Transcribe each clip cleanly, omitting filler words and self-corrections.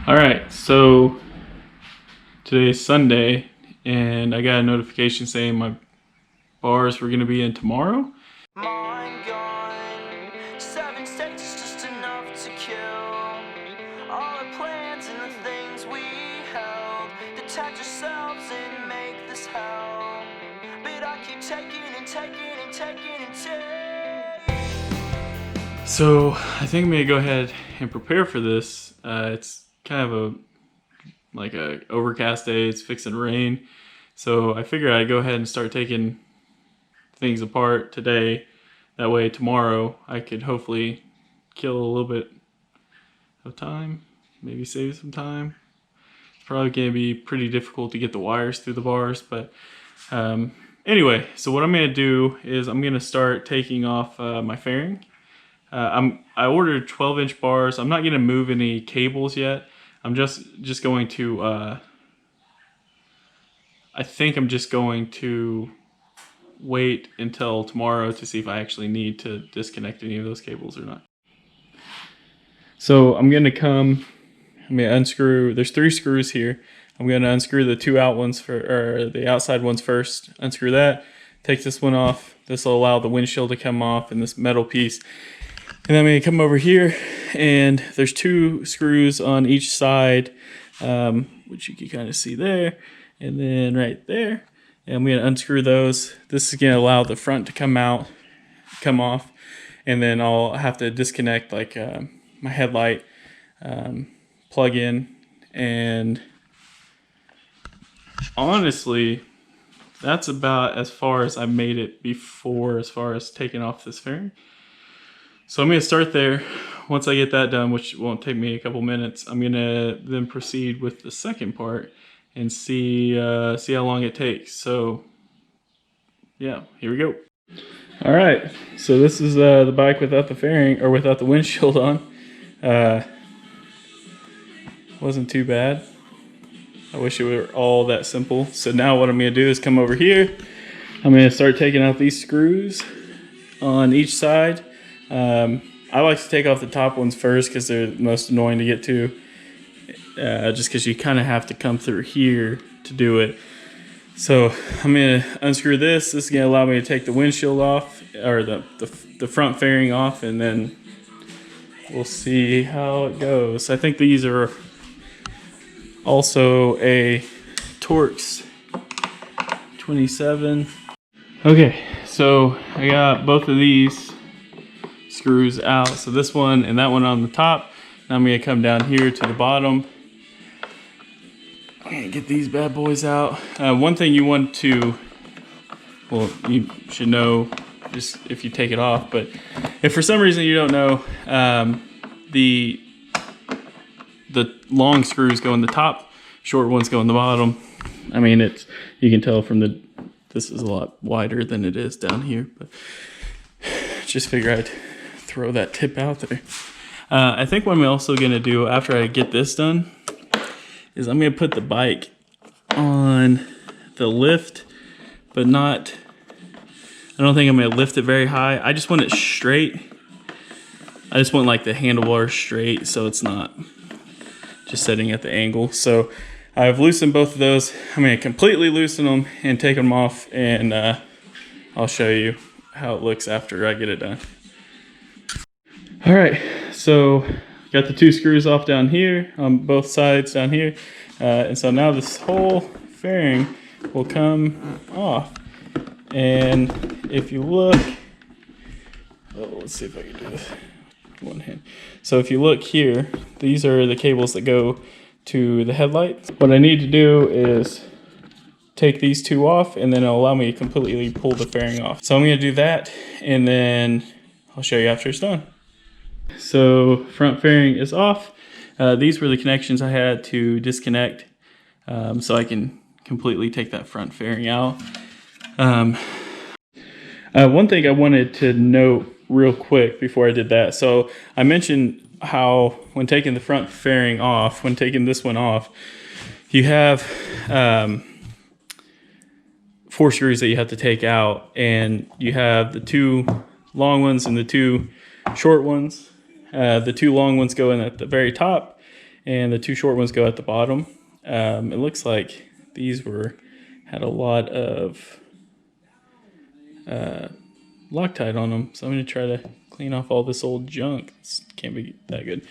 All right, so today is Sunday, and I got a notification saying my bars were gonna be in tomorrow. Mine gone. 7 states is just enough to kill all our plans and the things we held. Detach ourselves and make this hell. But I keep taking and taking and taking and taking. So I think I'm gonna go ahead and prepare for this. It's kind of a overcast day. It's fixing to rain, so I figured I'd go ahead and start taking things apart today. That way tomorrow I could hopefully kill a little bit of time, maybe save some time. It's probably gonna be pretty difficult to get the wires through the bars, but anyway, so what I'm gonna do is I'm gonna start taking off my fairing. I ordered 12-inch bars. I'm not gonna move any cables yet. I'm just going to I think I'm just going to wait until tomorrow to see if I actually need to disconnect any of those cables or not. So I'm gonna unscrew, there's 3 screws here. I'm gonna unscrew the 2 out ones the outside ones first, unscrew that, take this one off. This will allow the windshield to come off and this metal piece. And then I'm gonna come over here, and there's 2 screws on each side, which you can kind of see there, and then right there. And I'm gonna unscrew those. This is gonna allow the front to come off, and then I'll have to disconnect like my headlight plug in. And honestly, that's about as far as I made it before, as far as taking off this fairing. So I'm gonna start there. Once I get that done, which won't take me a couple minutes, I'm gonna then proceed with the second part and see how long it takes. So yeah, here we go. All right, so this is the bike without the fairing, or without the windshield on. Wasn't too bad. I wish it were all that simple. So now what I'm gonna do is come over here. I'm gonna start taking out these screws on each side. I like to take off the top ones first because they're the most annoying to get to, just because you kind of have to come through here to do it. So I'm going to unscrew this. This is going to allow me to take the windshield off, or the front fairing off, and then we'll see how it goes. I think these are also a Torx 27. Okay, so I got both of these screws out. So this one and that one on the top. Now I'm gonna come down here to the bottom. I'm gonna get these bad boys out. One thing you want to, well, you should know just if you take it off, but if for some reason you don't know, the long screws go in the top, short ones go in the bottom. I mean, you can tell from this is a lot wider than it is down here, but just figure I'd throw that tip out there. I think what I'm also gonna do after I get this done is I'm gonna put the bike on the lift, but I don't think I'm gonna lift it very high. I just want it straight. I just want like the handlebar straight, so it's not just sitting at the angle. So I've loosened both of those. I'm gonna completely loosen them and take them off, and I'll show you how it looks after I get it done. All right, so got the 2 screws off down here on both sides down here, and so now this whole fairing will come off. And if you look, let's see if I can do this with one hand. So if you look here, these are the cables that go to the headlight. What I need to do is take these 2 off, and then it'll allow me to completely pull the fairing off. So I'm gonna do that, and then I'll show you after it's done. So front fairing is off. These were the connections I had to disconnect, so I can completely take that front fairing out. One thing I wanted to note real quick before I did that. So I mentioned how when taking the front fairing off, when taking this one off, you have 4 screws that you have to take out, and you have the 2 long ones and the 2 short ones. The 2 long ones go in at the very top, and the 2 short ones go at the bottom. It looks like these had a lot of Loctite on them, so I'm going to try to clean off all this old junk. This can't be that good.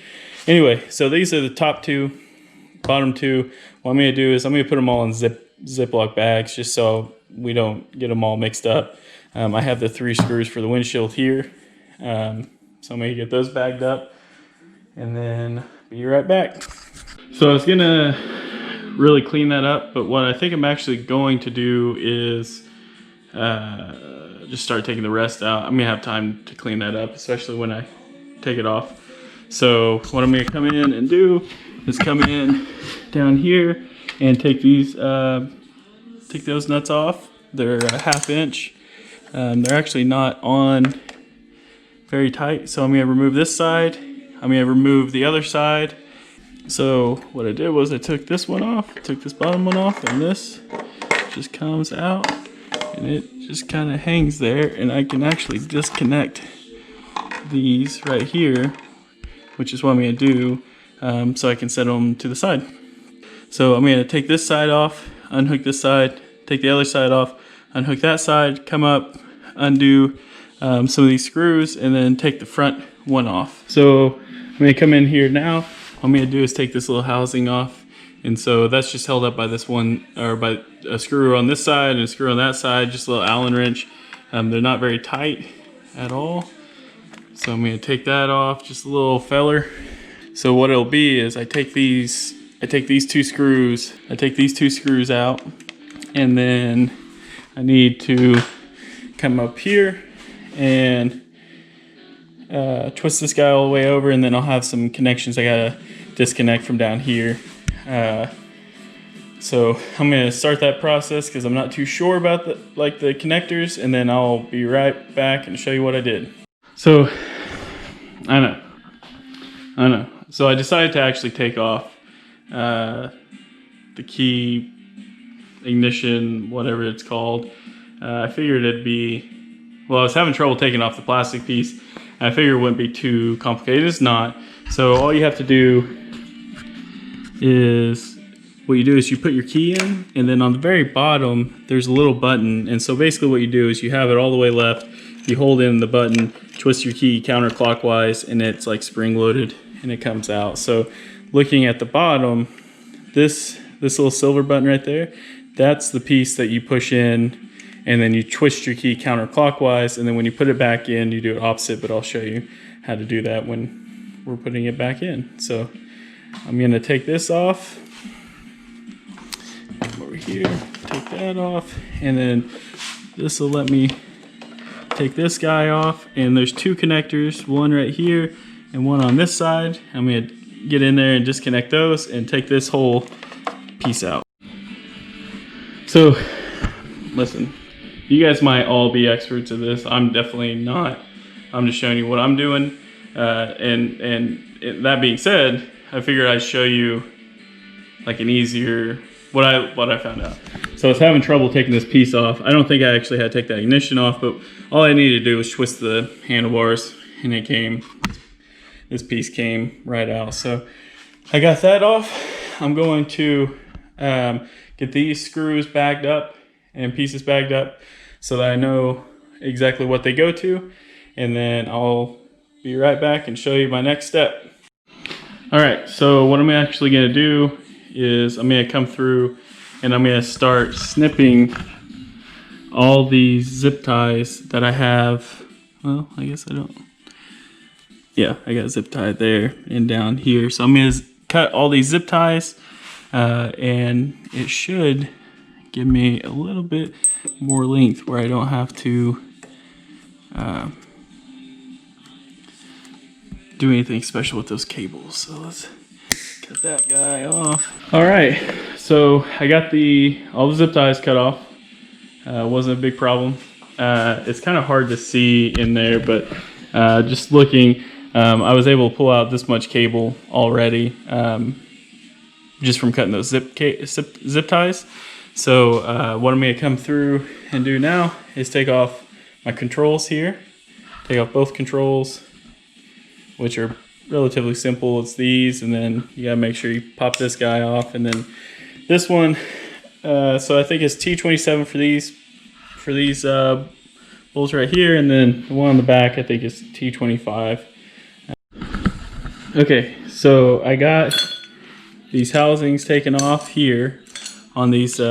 Anyway, so these are the top 2, bottom 2. What I'm going to do is I'm going to put them all in Ziploc bags just so we don't get them all mixed up. I have the 3 screws for the windshield here, so I'm going to get those bagged up and then be right back. So I was going to really clean that up, but what I think I'm actually going to do is just start taking the rest out. I'm gonna have time to clean that up, especially when I take it off. So what I'm gonna come in and do is come in down here and take these, take those nuts off. They're a 1/2 inch. They're actually not on very tight. So I'm gonna remove this side. I'm gonna remove the other side. So what I did was I took this one off, took this bottom one off, and this just comes out. And it just kind of hangs there, and I can actually disconnect these right here, which is what I'm going to do, so I can set them to the side. So I'm going to take this side off, unhook this side, take the other side off, unhook that side, come up, undo some of these screws, and then take the front one off. So I'm going to come in here now. What I'm going to do is take this little housing off. And so that's just held up by this one, or by a screw on this side and a screw on that side, just a little Allen wrench. They're not very tight at all. So I'm gonna take that off, just a little feller. So what it'll be is I take these 2 screws, out, and then I need to come up here and twist this guy all the way over, and then I'll have some connections I gotta disconnect from down here. So I'm gonna start that process because I'm not too sure about the connectors, and then I'll be right back and show you what I did. So I know. So I decided to actually take off the key, ignition, whatever it's called. I figured it'd be, well, I was having trouble taking off the plastic piece. I figured it wouldn't be too complicated. It's not. So all you have to do is, what you do is you put your key in, and then on the very bottom there's a little button. And so basically what you do is you have it all the way left, you hold in the button, twist your key counterclockwise, and it's like spring loaded and it comes out. So looking at the bottom, this little silver button right there, that's the piece that you push in, and then you twist your key counterclockwise, and then when you put it back in you do it opposite, but I'll show you how to do that when we're putting it back in. So I'm gonna take this off, over here, take that off, and then this will let me take this guy off. And there's 2 connectors, one right here and one on this side. I'm gonna get in there and disconnect those and take this whole piece out. So listen, you guys might all be experts at this. I'm definitely not. I'm just showing you what I'm doing. And that being said, I figured I'd show you like an easier, what I found out. So I was having trouble taking this piece off. I don't think I actually had to take that ignition off, but all I needed to do was twist the handlebars, and this piece came right out. So I got that off. I'm going to get these screws bagged up and pieces bagged up so that I know exactly what they go to, and then I'll be right back and show you my next step. All right, so what I'm actually gonna do is I'm gonna come through and I'm gonna start snipping all these zip ties that I have. Well, I guess I don't. Yeah, I got zip tied there and down here. So I'm gonna cut all these zip ties, and it should give me a little bit more length where I don't have to do anything special with those cables. So let's cut that guy off. All right, so I got all the zip ties cut off. Wasn't a big problem. It's kind of hard to see in there, but just looking, I was able to pull out this much cable already, just from cutting those zip ties. So what I'm gonna come through and do now is take off my controls here, take off both controls, which are relatively simple. It's these, and then you gotta make sure you pop this guy off, and then this one. So I think it's T27 for these bolts right here, and then the one on the back I think is T25. Okay, so I got these housings taken off here on these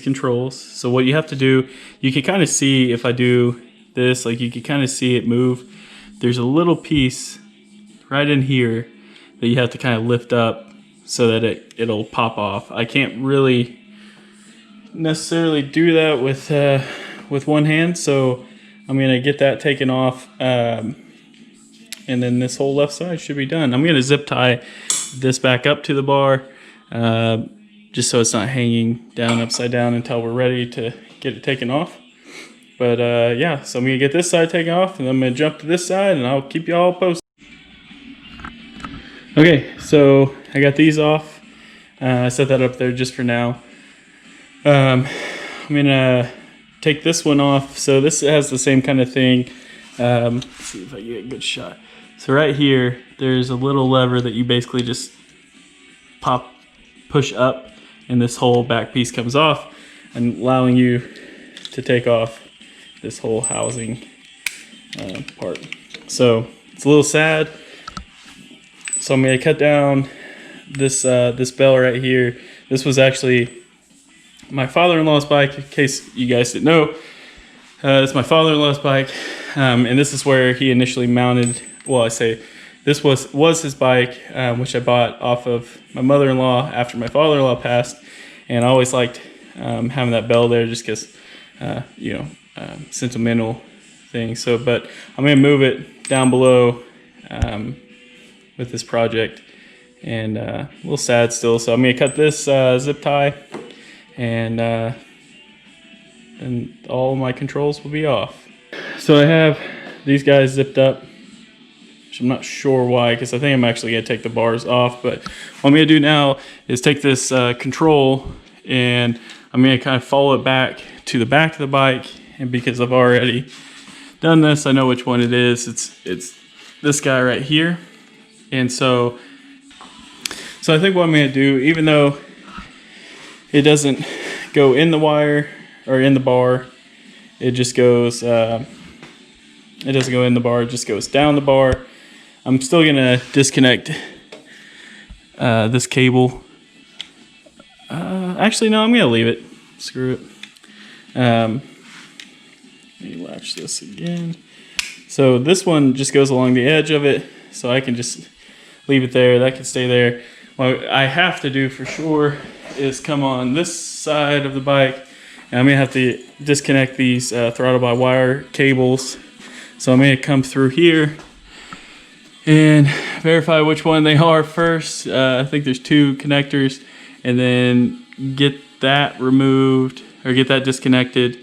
controls. So what you have to do, you can kind of see if I do this, like you can kind of see it move. There's a little piece right in here that you have to kind of lift up so that it'll pop off. I can't really necessarily do that with one hand, so I'm gonna get that taken off, and then this whole left side should be done. I'm gonna zip tie this back up to the bar, just so it's not hanging down upside down until we're ready to get it taken off. But yeah, so I'm gonna get this side taken off, and then I'm gonna jump to this side, and I'll keep you all posted. Okay, so I got these off. I set that up there just for now. I'm gonna take this one off. So this has the same kind of thing. Let's see if I get a good shot. So right here, there's a little lever that you basically just push up, and this whole back piece comes off, and allowing you to take off this whole housing part. So it's a little sad. So I'm gonna cut down this bell right here. This was actually my father-in-law's bike, in case you guys didn't know. It's my father-in-law's bike, and this is where he initially mounted. Well, I say this was his bike, which I bought off of my mother-in-law after my father-in-law passed, and I always liked having that bell there just because, sentimental thing. So, but I'm gonna move it down below with this project, and a little sad still. So I'm gonna cut this zip tie, and all my controls will be off. So I have these guys zipped up, which I'm not sure why, because I think I'm actually gonna take the bars off. But what I'm gonna do now is take this control, and I'm gonna kind of follow it back to the back of the bike. And because I've already done this, I know which one it is. It's this guy right here. And so I think what I'm gonna do, even though it doesn't go in the wire or in the bar, it just goes, it doesn't go in the bar, it just goes down the bar. I'm still gonna disconnect this cable. Actually, no, I'm gonna leave it. Screw it. Let me latch this again. So this one just goes along the edge of it, so I can just leave it there. That can stay there. What I have to do for sure is come on this side of the bike, and I'm gonna have to disconnect these throttle by wire cables. So I'm gonna come through here and verify which one they are first. I think there's 2 connectors, and then get that removed or get that disconnected.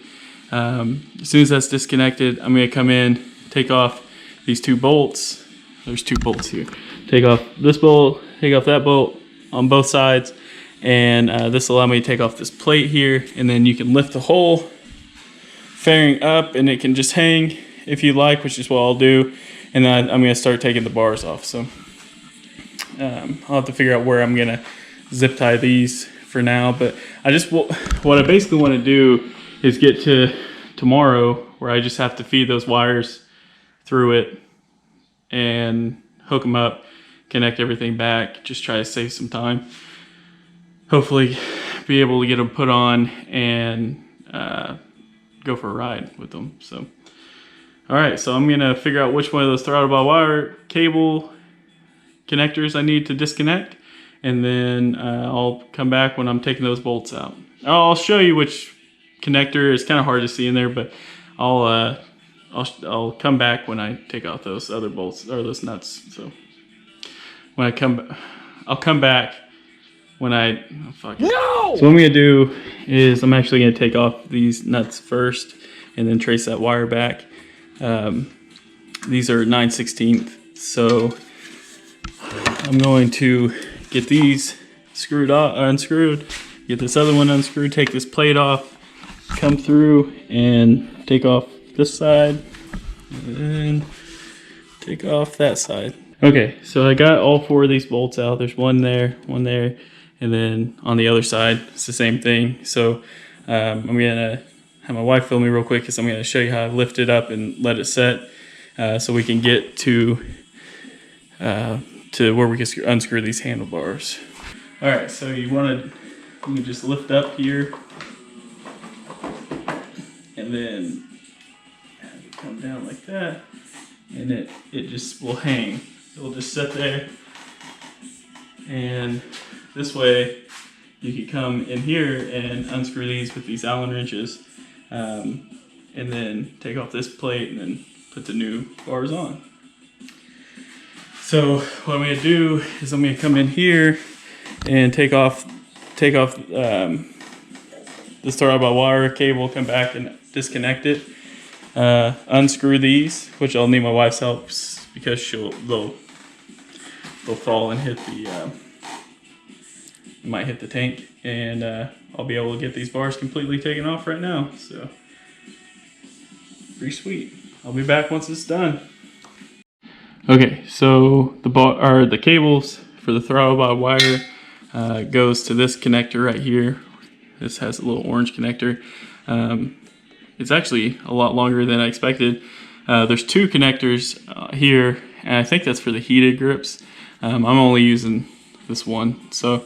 As soon as that's disconnected, I'm gonna come in, take off these 2 bolts. There's 2 bolts here. Take off this bolt, take off that bolt on both sides, and this will allow me to take off this plate here, and then you can lift the whole fairing up, and it can just hang if you like, which is what I'll do. And then I'm gonna start taking the bars off. So I'll have to figure out where I'm gonna zip tie these for now. But what I basically want to do is get to tomorrow, where I just have to feed those wires through it and hook them up, connect everything back, just try to save some time. Hopefully be able to get them put on and go for a ride with them. So, all right, so I'm gonna figure out which one of those throttle by wire cable connectors I need to disconnect, and then I'll come back when I'm taking those bolts out. I'll show you which connector. It's kind of hard to see in there, but I'll come back when I take out those other bolts or those nuts. So when I'll come back when No! So what I'm gonna do is I'm actually gonna take off these nuts first, and then trace that wire back. These are 9/16, so I'm going to get these unscrewed, get this other one unscrewed, take this plate off, come through and take off this side, and then take off that side. Okay, so I got all 4 of these bolts out. There's one there, and then on the other side, it's the same thing. So I'm gonna have my wife film me real quick because I'm gonna show you how I lift it up and let it set so we can get to where we can unscrew these handlebars. All right, so you can just lift up here and then have it come down like that, and it just will hang. It'll just sit there, and this way you can come in here and unscrew these with these Allen wrenches, and then take off this plate and then put the new bars on. So what I'm going to do is I'm going to come in here and take off this throttle by wire cable, come back and disconnect it, unscrew these, which I'll need my wife's help because they'll fall and hit the might hit the tank, and I'll be able to get these bars completely taken off right now. So pretty sweet. I'll be back once it's done. Okay, so the cables for the throttle by wire goes to this connector right here. This has a little orange connector. It's actually a lot longer than I expected. There's 2 connectors here, and I think that's for the heated grips. I'm only using this one, so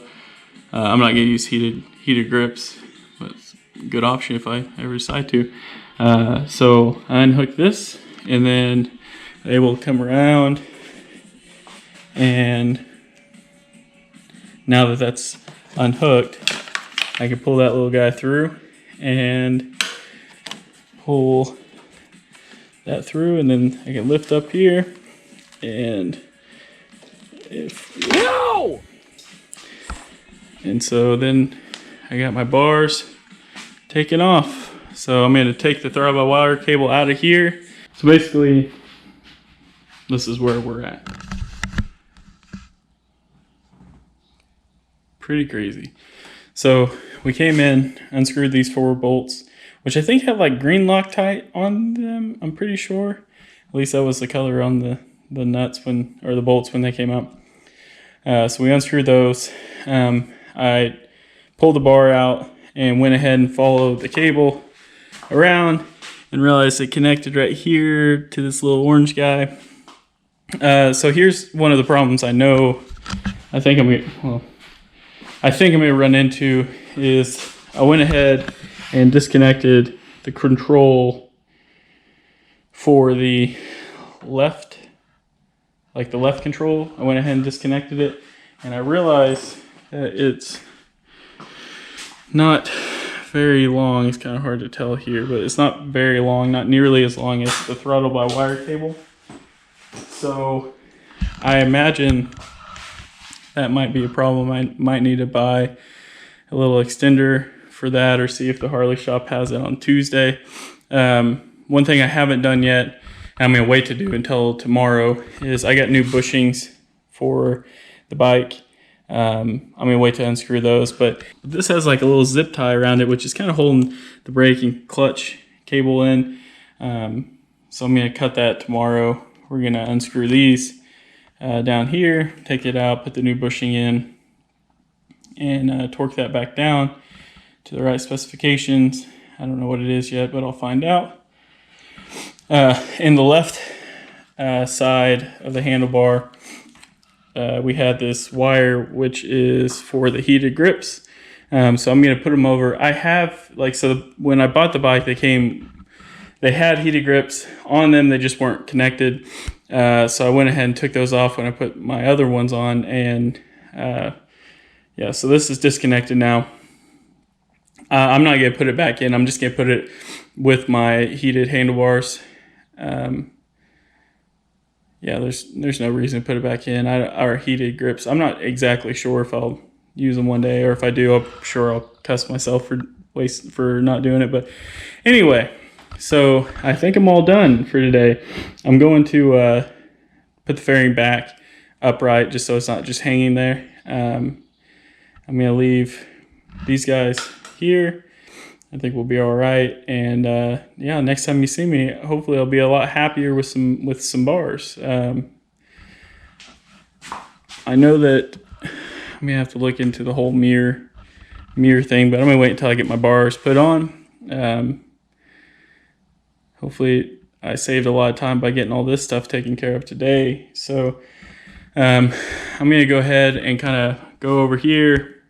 I'm not gonna use heated grips, but it's a good option if I ever decide to. So I unhook this, and then they will come around, and now that that's unhooked, I can pull that little guy through and pull that through, and then I can lift up here, and and so then I got my bars taken off. So I'm going to take the throttle by wire cable out of here. So basically, this is where we're at. Pretty crazy. So we came in, unscrewed these 4 bolts, which I think have like green Loctite on them, I'm pretty sure. At least that was the color on the nuts or the bolts when they came out. So we unscrewed those. I pulled the bar out and went ahead and followed the cable around and realized it connected right here to this little orange guy. So here's one of the problems I think I'm gonna run into is I went ahead and disconnected the control for the left, like the left control. I went ahead and disconnected it, and I realized that it's not very long. It's kind of hard to tell here, but it's not very long, not nearly as long as the throttle by wire cable. So I imagine that might be a problem. I might need to buy a little extender for that, or see if the Harley shop has it on Tuesday. One thing I haven't done yet, and I'm going to wait to do until tomorrow, is I got new bushings for the bike. I'm going to wait to unscrew those, but this has like a little zip tie around it, which is kind of holding the brake and clutch cable in. So I'm going to cut that tomorrow. We're going to unscrew these down here, take it out, put the new bushing in, and torque that back down to the right specifications. I don't know what it is yet, but I'll find out. In the left side of the handlebar, we had this wire which is for the heated grips. So I'm going to put them over. I have, when I bought the bike, they had heated grips on them. They just weren't connected. So I went ahead and took those off when I put my other ones on. And yeah, so this is disconnected now. I'm not going to put it back in. I'm just going to put it with my heated handlebars. Yeah, there's no reason to put it back in. Our heated grips, I'm not exactly sure if I'll use them one day, or if I do, I'm sure I'll cuss myself for not doing it. But anyway, so I think I'm all done for today. I'm going to put the fairing back upright just so it's not just hanging there. I'm going to leave these guys here. I think we'll be all right. And yeah, next time you see me, hopefully I'll be a lot happier with some bars. I know that I'm gonna have to look into the whole mirror thing, but I'm gonna wait until I get my bars put on. Hopefully I saved a lot of time by getting all this stuff taken care of today. So I'm gonna go ahead and kind of go over here,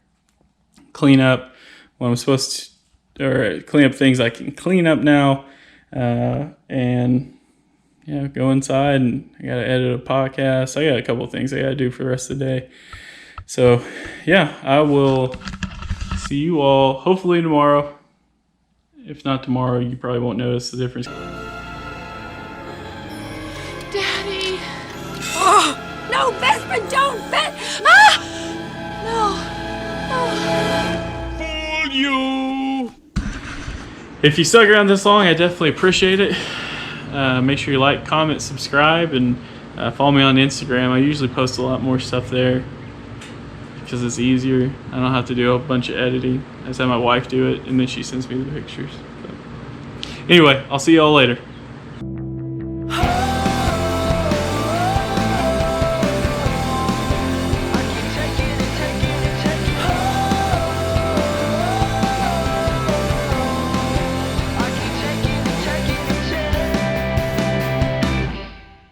clean up what I'm supposed to, or clean up things I can clean up now, and yeah, go inside, and I gotta edit a podcast. I got a couple of things I gotta do for the rest of the day. So yeah, I will see you all hopefully tomorrow. If not tomorrow, you probably won't notice the difference. Daddy! Oh, no, Vesper, don't! Ah! No. You. If you stuck around this long, I definitely appreciate it. Make sure you like, comment, subscribe, and follow me on Instagram. I usually post a lot more stuff there because it's easier. I don't have to do a bunch of editing. I just have my wife do it, and then she sends me the pictures. So. Anyway, I'll see y'all later.